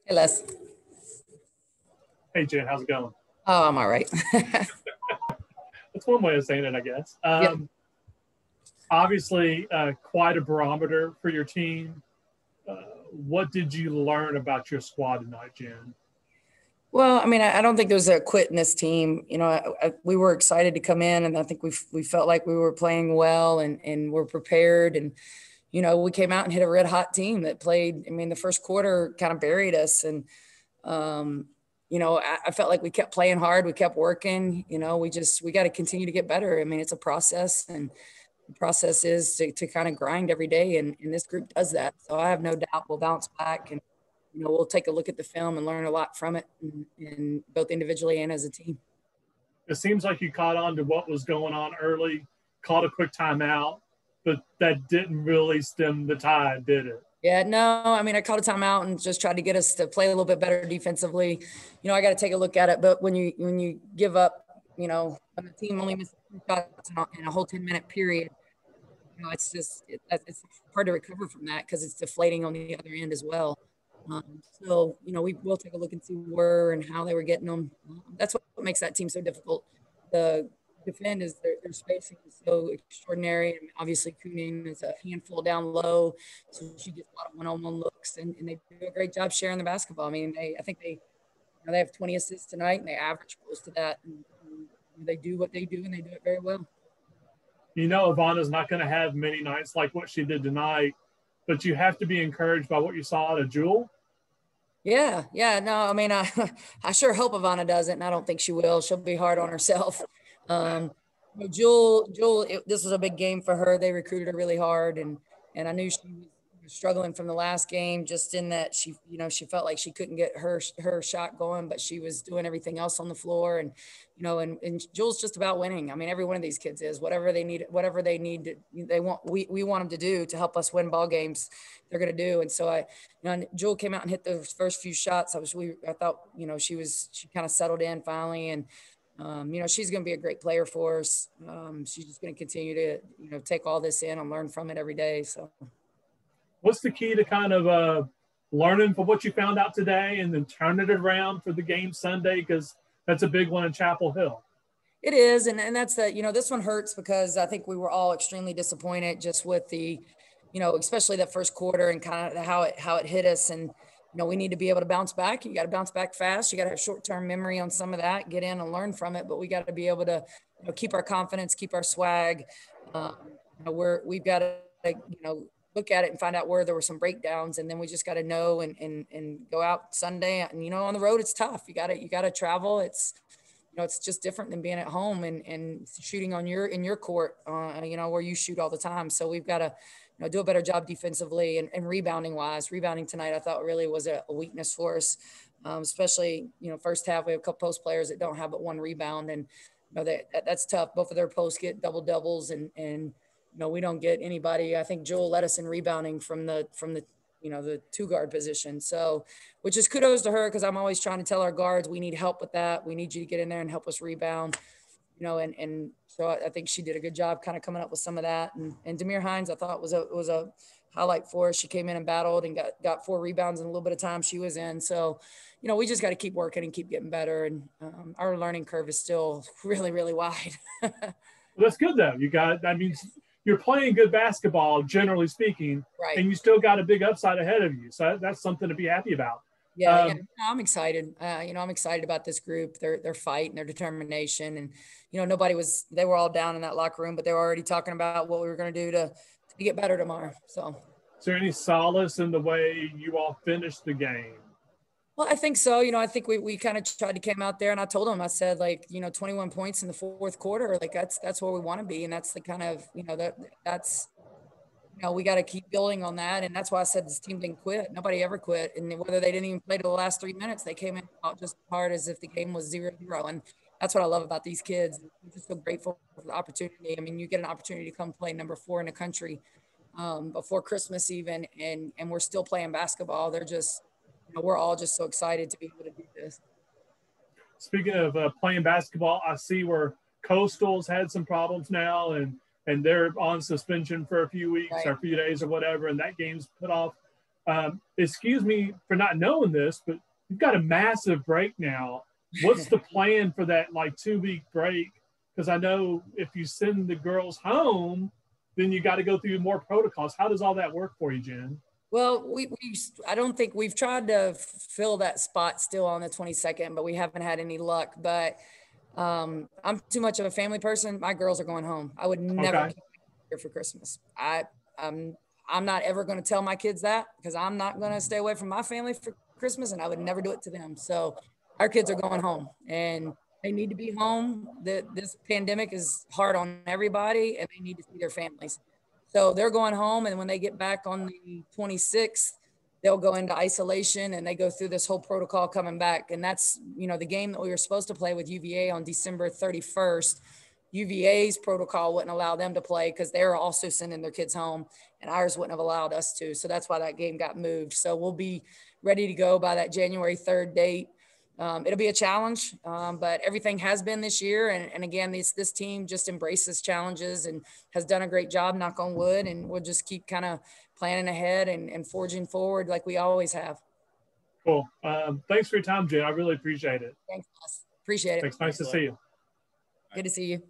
Hey, Les. Hey, Jen, how's it going? Oh, I'm all right. That's one way of saying it, I guess. Yeah. Obviously, quite a barometer for your team. Uh, what did you learn about your squad tonight, Jen? Well, I mean, I don't think there's a quit in this team. We were excited to come in, and I think we felt like we were playing well and we're prepared. And we came out and hit a red hot team that played. I mean, the first quarter kind of buried us, and um, I felt like we kept playing hard, we kept working. We got to continue to get better. I mean, it's a process, and the process is to kind of grind every day, and this group does that. So I have no doubt we'll bounce back, and we'll take a look at the film and learn a lot from it, and both individually and as a team. It seems like you caught on to what was going on early, called a quick timeout, but that didn't really stem the tide, did it? Yeah, no, I mean, I called a timeout and just tried to get us to play a little bit better defensively. I got to take a look at it, but when you give up, when the team only misses 2 shots in a whole 10-minute period, it's hard to recover from that because it's deflating on the other end as well. So we will take a look and see where and how they were getting them. That's what makes that team so difficult. The defend is their spacing is so extraordinary, and obviously Kunin is a handful down low, so she gets a lot of one-on-one looks, and they do a great job sharing the basketball. I mean, I think they have 20 assists tonight, and they average close to that, and they do what they do, and they do it very well. You know, Ivana's not going to have many nights like what she did tonight, but you have to be encouraged by what you saw out of Jewel. Yeah. No, I mean, I sure hope Ivana doesn't, and I don't think she will. She'll be hard on herself. Um, Jewel, this was a big game for her. They recruited her really hard, and I knew she was struggling from the last game, just in that she felt like she couldn't get her shot going, but she was doing everything else on the floor, and Jewel's just about winning. I mean, every one of these kids is whatever they need, we want them to do to help us win ball games. They're going to do, and so Jewel came out and hit those first few shots. I thought she kind of settled in finally, and she's going to be a great player for us. She's just going to continue to, take all this in and learn from it every day. So, What's the key to kind of learning from what you found out today and then turning it around for the game Sunday? Because that's a big one in Chapel Hill. it is, and that's this one hurts because I think we were all extremely disappointed just with the, especially that first quarter and kind of how it hit us. And we need to be able to bounce back. You got to bounce back fast. You got to have short-term memory on some of that, get in and learn from it. But we got to be able to, keep our confidence, keep our swag. We've got to, look at it and find out where there were some breakdowns, and then we just got to know and go out Sunday. And on the road, it's tough. You got to travel. It's just different than being at home and shooting in your court, where you shoot all the time. So we've got to, do a better job defensively and rebounding wise. Rebounding tonight, I thought really was a weakness for us, especially, first half, we have a couple post players that don't have but one rebound, and, that's tough. Both of their posts get double doubles, and we don't get anybody. I think Joel led us in rebounding from the the two guard position. So, which is kudos to her, because I'm always trying to tell our guards, we need help with that. We need you to get in there and help us rebound, and so I think she did a good job kind of coming up with some of that. And Demir Hines, I thought was a highlight for us. She came in and battled and got 4 rebounds in a little bit of time she was in. So, we just got to keep working and keep getting better. And our learning curve is still really, really wide. Well, that's good though. That means you're playing good basketball, generally speaking, Right. and you still got a big upside ahead of you. So that's something to be happy about. Yeah, I'm excited. I'm excited about this group, their fight and their determination. And, they were all down in that locker room, but they were already talking about what we were going to do to get better tomorrow. So, is there any solace in the way you all finished the game? well, I think so. I think we kind of tried to came out there, and I told them, I said, 21 points in the fourth quarter, like that's where we want to be. And that's the kind of, that's, we got to keep building on that. And that's why I said this team didn't quit. Nobody ever quit. And whether they didn't even play to the last 3 minutes, they came in out just as hard as if the game was 0-0. And that's what I love about these kids. I'm just so grateful for the opportunity. I mean, you get an opportunity to come play number 4 in the country before Christmas even, and we're still playing basketball. They're just, we're all just so excited to be able to do this. Speaking of playing basketball, I see where Coastal's had some problems now, and they're on suspension for a few weeks Right. or a few days or whatever, and that game's put off. Excuse me for not knowing this, but you've got a massive break now. What's the plan for that like 2-week break? Because I know if you send the girls home, then you got to go through more protocols. How does all that work for you, Jen? Well, I don't think we've tried to fill that spot still on the 22nd, but we haven't had any luck. But I'm too much of a family person. My girls are going home. I would never keep here for Christmas. I'm not ever going to tell my kids that, because I'm not going to stay away from my family for Christmas, and I would never do it to them. So our kids are going home, and they need to be home. This pandemic is hard on everybody, and they need to see their families. So they're going home, and when they get back on the 26th, they'll go into isolation, and they go through this whole protocol coming back. And that's, the game that we were supposed to play with UVA on December 31st. UVA's protocol wouldn't allow them to play because they're also sending their kids home, and ours wouldn't have allowed us to. So that's why that game got moved. So we'll be ready to go by that January 3rd date. It'll be a challenge, but everything has been this year. And again, this team just embraces challenges and has done a great job, knock on wood, and we'll just keep kind of planning ahead and forging forward like we always have. Cool. Thanks for your time, Jen. I really appreciate it. Thanks, Wes. Appreciate it. Thanks. Nice to see you. Good to see you.